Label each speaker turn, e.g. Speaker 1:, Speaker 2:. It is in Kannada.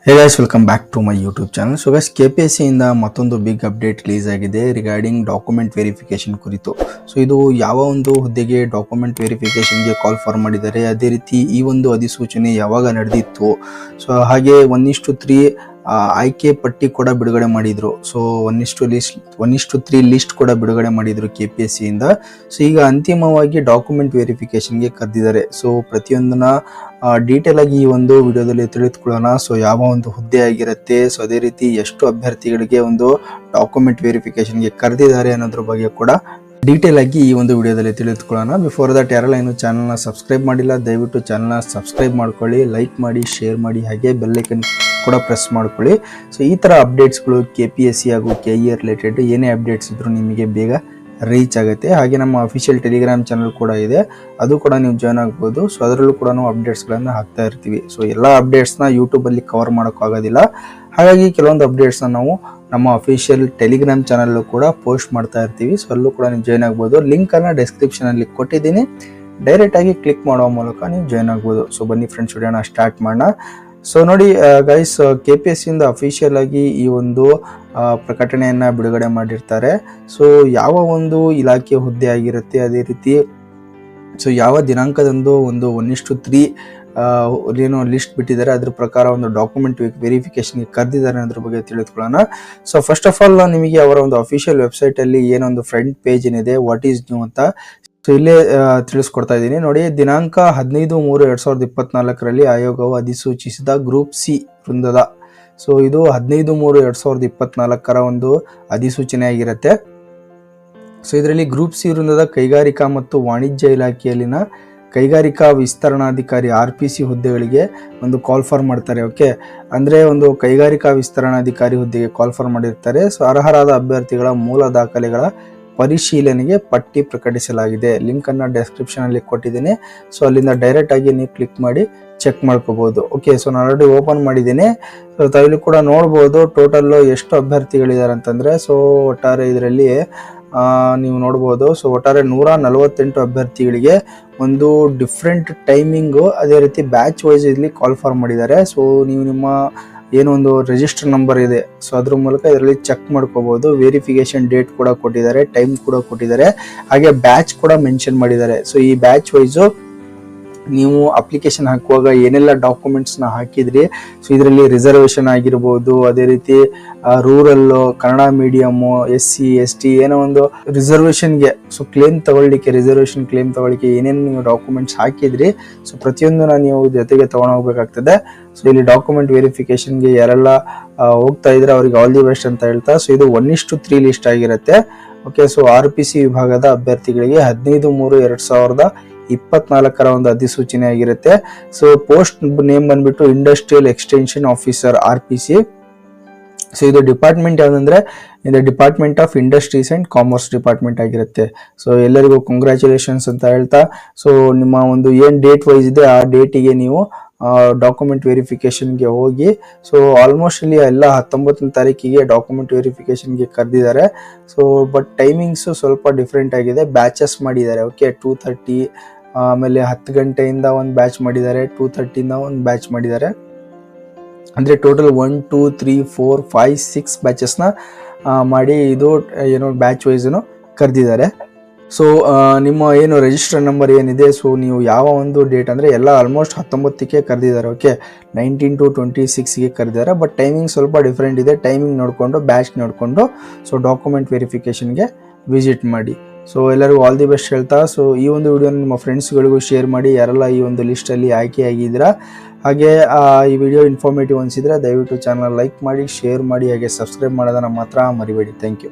Speaker 1: Hey guys, welcome back to my YouTube channel. So guys, KPSC ಇಂದ ಮತ್ತೊಂದು ಬಿಗ್ ಅಪ್ಡೇಟ್ ರಿಲೀಸ್ ಆಗಿದೆ ರಿಗಾರ್ಡಿಂಗ್ ಡಾಕ್ಯುಮೆಂಟ್ ವೆರಿಫಿಕೇಶನ್ ಕುರಿತು. ಸೊ ಇದು ಯಾವ ಒಂದು ಹುದ್ದೆಗೆ ಡಾಕ್ಯುಮೆಂಟ್ ವೆರಿಫಿಕೇಶನ್ಗೆ ಕಾಲ್ ಫಾರ್ ಮಾಡಿದ್ದಾರೆ, ಅದೇ ರೀತಿ ಈ ಒಂದು ಅಧಿಸೂಚನೆ ಯಾವಾಗ ನಡೆದಿತ್ತು, ಸೊ ಹಾಗೆ 1:3 ಆಯ್ಕೆ ಪಟ್ಟಿ ಕೂಡ ಬಿಡುಗಡೆ ಮಾಡಿದ್ರು. ಸೊ 1:3 ಲಿಸ್ಟ್ ಕೂಡ ಬಿಡುಗಡೆ ಮಾಡಿದ್ರು KPSC ಇಂದ. ಸೊ ಈಗ ಅಂತಿಮವಾಗಿ ಡಾಕ್ಯುಮೆಂಟ್ ವೆರಿಫಿಕೇಶನ್ಗೆ ಕರೆದಿದ್ದಾರೆ. ಸೊ ಪ್ರತಿಯೊಂದನ್ನ ಡೀಟೇಲ್ ಆಗಿ ಈ ಒಂದು ವಿಡಿಯೋದಲ್ಲಿ ತಿಳಿದುಕೊಳ್ಳೋಣ. ಸೊ ಯಾವ ಒಂದು ಹುದ್ದೆ ಆಗಿರುತ್ತೆ, ಸೊ ಅದೇ ರೀತಿ ಎಷ್ಟು ಅಭ್ಯರ್ಥಿಗಳಿಗೆ ಒಂದು ಡಾಕ್ಯುಮೆಂಟ್ ವೆರಿಫಿಕೇಶನ್ಗೆ ಕರೆದಿದ್ದಾರೆ ಅನ್ನೋದ್ರ ಬಗ್ಗೆ ಕೂಡ ಡೀಟೇಲ್ ಆಗಿ ಈ ಒಂದು ವಿಡಿಯೋದಲ್ಲಿ ತಿಳಿದುಕೊಳ್ಳೋಣ. ಬಿಫೋರ್ ದಟ್ ಯಾರೆಲ್ಲ ಇನ್ನು ಚಾನಲ್ನ ಸಬ್ಸ್ಕ್ರೈಬ್ ಮಾಡಿಲ್ಲ, ದಯವಿಟ್ಟು ಚಾನಲ್ನ ಸಬ್ಸ್ಕ್ರೈಬ್ ಮಾಡ್ಕೊಳ್ಳಿ, ಲೈಕ್ ಮಾಡಿ, ಶೇರ್ ಮಾಡಿ, ಹಾಗೆ ಬೆಲ್ ಐಕನ್ ಕೂಡ ಪ್ರೆಸ್ ಮಾಡ್ಕೊಳ್ಳಿ. ಸೊ ಈ ಥರ ಅಪ್ಡೇಟ್ಸ್ಗಳು KPSC ಹಾಗೂ KE ರಿಲೇಟೆಡ್ ಏನೇ ಅಪ್ಡೇಟ್ಸ್ ಇದ್ರೂ ನಿಮಗೆ ಬೇಗ ರೀಚ್ ಆಗುತ್ತೆ. ಹಾಗೆ ನಮ್ಮ ಅಫಿಷಿಯಲ್ ಟೆಲಿಗ್ರಾಮ್ ಚಾನಲ್ ಕೂಡ ಇದೆ, ಅದು ಕೂಡ ನೀವು ಜಾಯ್ನ್ ಆಗ್ಬೋದು. ಸೊ ಅದರಲ್ಲೂ ಕೂಡ ನಾವು ಅಪ್ಡೇಟ್ಸ್ಗಳನ್ನು ಹಾಕ್ತಾ ಇರ್ತೀವಿ. ಸೊ ಎಲ್ಲ ಅಪ್ಡೇಟ್ಸ್ನ ಯೂಟ್ಯೂಬಲ್ಲಿ ಕವರ್ ಮಾಡೋಕ್ಕಾಗೋದಿಲ್ಲ, ಹಾಗಾಗಿ ಕೆಲವೊಂದು ಅಪ್ಡೇಟ್ಸ್ನ ನಾವು ನಮ್ಮ ಅಫಿಷಿಯಲ್ ಟೆಲಿಗ್ರಾಮ್ ಚಾನಲ್ಲು ಕೂಡ ಪೋಸ್ಟ್ ಮಾಡ್ತಾ ಇರ್ತೀವಿ. ಸೊ ಅಲ್ಲೂ ಕೂಡ ನೀವು ಜಾಯ್ನ್ ಆಗ್ಬೋದು. ಲಿಂಕನ್ನು ಡಿಸ್ಕ್ರಿಪ್ಷನಲ್ಲಿ ಕೊಟ್ಟಿದ್ದೀನಿ, ಡೈರೆಕ್ಟಾಗಿ ಕ್ಲಿಕ್ ಮಾಡೋ ಮೂಲಕ ನೀವು ಜಾಯ್ನ್ ಆಗ್ಬೋದು. ಸೊ ಬನ್ನಿ ಫ್ರೆಂಡ್ಸ್, ವಿಡಿಯೋನ ಸ್ಟಾರ್ಟ್ ಮಾಡೋಣ. ಸೊ ನೋಡಿ ಗೈಸ್, KPSC ಇಂದ ಅಫಿಷಿಯಲ್ ಆಗಿ ಈ ಒಂದು ಪ್ರಕಟಣೆಯನ್ನು ಬಿಡುಗಡೆ ಮಾಡಿರ್ತಾರೆ. ಸೊ ಯಾವ ಒಂದು ಇಲಾಖೆ ಹುದ್ದೆ ಆಗಿರುತ್ತೆ, ಅದೇ ರೀತಿ ಸೊ ಯಾವ ದಿನಾಂಕದಂದು ಒಂದು 1:3 ಏನು ಲಿಸ್ಟ್ ಬಿಟ್ಟಿದ್ದಾರೆ, ಅದ್ರ ಪ್ರಕಾರ ಒಂದು ಡಾಕ್ಯುಮೆಂಟ್ ವೆರಿಫಿಕೇಶನ್ಗೆ ಕರೆದಿದ್ದಾರೆ ಅನ್ನೋದ್ರ ಬಗ್ಗೆ ತಿಳಿದುಕೊಳ್ಳೋಣ. ಸೊ ಫಸ್ಟ್ ಆಫ್ ಆಲ್ ನಿಮಗೆ ಅವರ ಒಂದು ಅಫಿಷಿಯಲ್ ವೆಬ್ಸೈಟಲ್ಲಿ ಏನೊಂದು ಫ್ರಂಟ್ ಪೇಜ್ ಏನಿದೆ, ವಾಟ್ ಈಸ್ ನ್ಯೂ ಅಂತ ಸೊ ಇಲ್ಲೇ ತಿಳಿಸ್ಕೊಡ್ತಾ ಇದ್ದೀನಿ ನೋಡಿ. ದಿನಾಂಕ 15/3/2024 ಆಯೋಗವು ಅಧಿಸೂಚಿಸಿದ ಗ್ರೂಪ್ ಸಿ ವೃಂದದ, ಸೊ ಇದು 15/3/2024 ಒಂದು ಅಧಿಸೂಚನೆ ಆಗಿರುತ್ತೆ. ಸೊ ಇದರಲ್ಲಿ ಗ್ರೂಪ್ ಸಿ ವೃಂದದ ಕೈಗಾರಿಕಾ ಮತ್ತು ವಾಣಿಜ್ಯ ಇಲಾಖೆಯಲ್ಲಿನ ಕೈಗಾರಿಕಾ ವಿಸ್ತರಣಾಧಿಕಾರಿ RPC ಹುದ್ದೆಗಳಿಗೆ ಒಂದು ಕಾಲ್ ಫಾರ್ ಮಾಡ್ತಾರೆ. ಓಕೆ, ಅಂದರೆ ಒಂದು ಕೈಗಾರಿಕಾ ವಿಸ್ತರಣಾಧಿಕಾರಿ ಹುದ್ದೆಗೆ ಕಾಲ್ ಫಾರ್ ಮಾಡಿರ್ತಾರೆ. ಸೊ ಅರ್ಹರಾದ ಅಭ್ಯರ್ಥಿಗಳ ಮೂಲ ದಾಖಲೆಗಳ ಪರಿಶೀಲನೆಗೆ ಪಟ್ಟಿ ಪ್ರಕಟಿಸಲಾಗಿದೆ. ಲಿಂಕನ್ನು ಡಿಸ್ಕ್ರಿಪ್ಷನಲ್ಲಿ ಕೊಟ್ಟಿದ್ದೀನಿ. ಸೊ ಅಲ್ಲಿಂದ ಡೈರೆಕ್ಟ್ ಆಗಿ ನೀವು ಕ್ಲಿಕ್ ಮಾಡಿ ಚೆಕ್ ಮಾಡ್ಕೋಬಹುದು. ಓಕೆ, ಸೊ ನಾನು ಆಲ್ರೆಡಿ ಓಪನ್ ಮಾಡಿದ್ದೀನಿ. ಸೊ ತಾವಿಲ್ಲಿ ಕೂಡ ನೋಡ್ಬೋದು ಟೋಟಲ್ ಎಷ್ಟು ಅಭ್ಯರ್ಥಿಗಳಿದ್ದಾರೆ ಅಂತಂದರೆ, ಸೊ ಒಟ್ಟಾರೆ ಇದರಲ್ಲಿ ನೀವು ನೋಡ್ಬೋದು. ಸೊ ಒಟ್ಟಾರೆ 148 ಅಭ್ಯರ್ಥಿಗಳಿಗೆ ಒಂದು ಡಿಫ್ರೆಂಟ್ ಟೈಮಿಂಗು, ಅದೇ ರೀತಿ ಬ್ಯಾಚ್ ವೈಸ್ ಇಲ್ಲಿ ಕಾಲ್ ಫಾರ್ ಮಾಡಿದ್ದಾರೆ. ಸೊ ನೀವು ನಿಮ್ಮ ಏನೊಂದು ರಿಜಿಸ್ಟರ್ ನಂಬರ್ ಇದೆ, ಸೊ ಅದ್ರ ಮೂಲಕ ಇದರಲ್ಲಿ ಚೆಕ್ ಮಾಡ್ಕೋಬಹುದು. ವೆರಿಫಿಕೇಶನ್ ಡೇಟ್ ಕೂಡ ಕೊಟ್ಟಿದ್ದಾರೆ, ಟೈಮ್ ಕೂಡ ಕೊಟ್ಟಿದ್ದಾರೆ, ಹಾಗೆ ಬ್ಯಾಚ್ ಕೂಡ ಮೆನ್ಷನ್ ಮಾಡಿದ್ದಾರೆ. ಸೊ ಈ ಬ್ಯಾಚ್ ವೈಸು ನೀವು ಅಪ್ಲಿಕೇಶನ್ ಹಾಕುವಾಗ ಏನೆಲ್ಲ ಡಾಕ್ಯುಮೆಂಟ್ಸ್ನ ಹಾಕಿದ್ರಿ, ಸೊ ಇದರಲ್ಲಿ ರಿಸರ್ವೇಷನ್ ಆಗಿರ್ಬೋದು, ಅದೇ ರೀತಿ rural, Kannada medium, SC ST ಏನೋ ಒಂದು ರಿಸರ್ವೇಷನ್ಗೆ ಸೊ ಕ್ಲೇಮ್ ತಗೊಳ್ಳಿಕ್ಕೆ, ರಿಸರ್ವೇಷನ್ ಕ್ಲೇಮ್ ತಗೊಳ್ಳಿಕ್ಕೆ ಏನೇನು ನೀವು ಡಾಕ್ಯುಮೆಂಟ್ಸ್ ಹಾಕಿದ್ರಿ, ಸೊ ಪ್ರತಿಯೊಂದನ್ನ ನೀವು ಜೊತೆಗೆ ತಗೊಂಡು ಹೋಗ್ಬೇಕಾಗ್ತದೆ. ಸೊ ಇಲ್ಲಿ ಡಾಕ್ಯುಮೆಂಟ್ ವೆರಿಫಿಕೇಶನ್ಗೆ ಯಾರೆಲ್ಲ ಹೋಗ್ತಾ ಇದ್ರೆ ಅವ್ರಿಗೆ ಆಲ್ ದಿ ಬೆಸ್ಟ್ ಅಂತ ಹೇಳ್ತಾ. ಸೊ ಇದು 1:3 ಲಿಸ್ಟ್ ಆಗಿರುತ್ತೆ. ಓಕೆ, ಸೊ RPC ವಿಭಾಗದ ಅಭ್ಯರ್ಥಿಗಳಿಗೆ 15/3/2024 ಒಂದು ಅಧಿಸೂಚನೆ ಆಗಿರುತ್ತೆ. ಸೊ ಪೋಸ್ಟ್ ನೇಮ್ ಬಂದ್ಬಿಟ್ಟು industrial extension officer RPC. So ಇದು ಡಿಪಾರ್ಟ್ಮೆಂಟ್ ಯಾವುದಂದ್ರೆ ಇದು department of industries and commerce department ಆಗಿರುತ್ತೆ. ಸೊ ಎಲ್ಲರಿಗೂ ಕಂಗ್ರ್ಯಾಚುಲೇಷನ್ಸ್ ಅಂತ ಹೇಳ್ತಾ, ಸೊ ನಿಮ್ಮ ಒಂದು ಏನು ಡೇಟ್ ವೈಸ್ ಇದೆ ಆ ಡೇಟಿಗೆ ನೀವು ಡಾಕ್ಯುಮೆಂಟ್ ವೆರಿಫಿಕೇಶನ್ಗೆ ಹೋಗಿ. ಸೊ ಆಲ್ಮೋಸ್ಟ್ ಇಲ್ಲಿ ಎಲ್ಲ 19ನೇ ತಾರೀಕಿಗೆ ಡಾಕ್ಯುಮೆಂಟ್ ವೆರಿಫಿಕೇಶನ್ಗೆ ಕರೆದಿದ್ದಾರೆ. ಸೊ ಬಟ್ ಟೈಮಿಂಗ್ಸು ಸ್ವಲ್ಪ ಡಿಫ್ರೆಂಟ್ ಆಗಿದೆ, ಬ್ಯಾಚಸ್ ಮಾಡಿದ್ದಾರೆ. ಓಕೆ, 2:30, ಆಮೇಲೆ 10 ಗಂಟೆಯಿಂದ ಒಂದು ಬ್ಯಾಚ್ ಮಾಡಿದ್ದಾರೆ, 2:30 ಒಂದು ಬ್ಯಾಚ್ ಮಾಡಿದ್ದಾರೆ. ಅಂದರೆ ಟೋಟಲ್ 1 2 3 4 5 6 ಬ್ಯಾಚಸ್ನ ಮಾಡಿ ಇದು ಏನೋ ಬ್ಯಾಚ್ ವೈಸನ್ನು ಕರೆದಿದ್ದಾರೆ. ಸೊ ನಿಮ್ಮ ಏನು ರಿಜಿಸ್ಟರ್ ನಂಬರ್ ಏನಿದೆ, ಸೊ ನೀವು ಯಾವ ಒಂದು ಡೇಟ್ ಅಂದರೆ ಎಲ್ಲ ಆಲ್ಮೋಸ್ಟ್ 19ಕ್ಕೆ ಕರೆದಿದ್ದಾರೆ. ಓಕೆ, 19 to 26ಗೆ ಕರೆದಿದ್ದಾರೆ. ಬಟ್ ಟೈಮಿಂಗ್ ಸ್ವಲ್ಪ ಡಿಫ್ರೆಂಟ್ ಇದೆ. ಟೈಮಿಂಗ್ ನೋಡಿಕೊಂಡು, ಬ್ಯಾಚ್ ನೋಡಿಕೊಂಡು ಸೊ ಡಾಕ್ಯುಮೆಂಟ್ ವೆರಿಫಿಕೇಷನ್ಗೆ ವಿಸಿಟ್ ಮಾಡಿ. ಸೊ ಎಲ್ಲರಿಗೂ ಆಲ್ ದಿ ಬೆಸ್ಟ್ ಹೇಳ್ತಾ, ಸೊ ಈ ಒಂದು ವಿಡಿಯೋನ ನಿಮ್ಮ ಫ್ರೆಂಡ್ಸ್ಗಳಿಗೂ ಶೇರ್ ಮಾಡಿ, ಯಾರೆಲ್ಲ ಈ ಒಂದು ಲಿಸ್ಟಲ್ಲಿ ಆಯ್ಕೆಯಾಗಿದ್ದೀರಾ. ಹಾಗೆ ಈ ವಿಡಿಯೋ ಇನ್ಫಾರ್ಮೇಟಿವ್ ಅನಿಸಿದರೆ ದಯವಿಟ್ಟು ಚಾನಲ್ ಲೈಕ್ ಮಾಡಿ, ಶೇರ್ ಮಾಡಿ, ಹಾಗೆ ಸಬ್ಸ್ಕ್ರೈಬ್ ಮಾಡೋದನ್ನು ಮಾತ್ರ ಮರಿಬೇಡಿ. Thank you.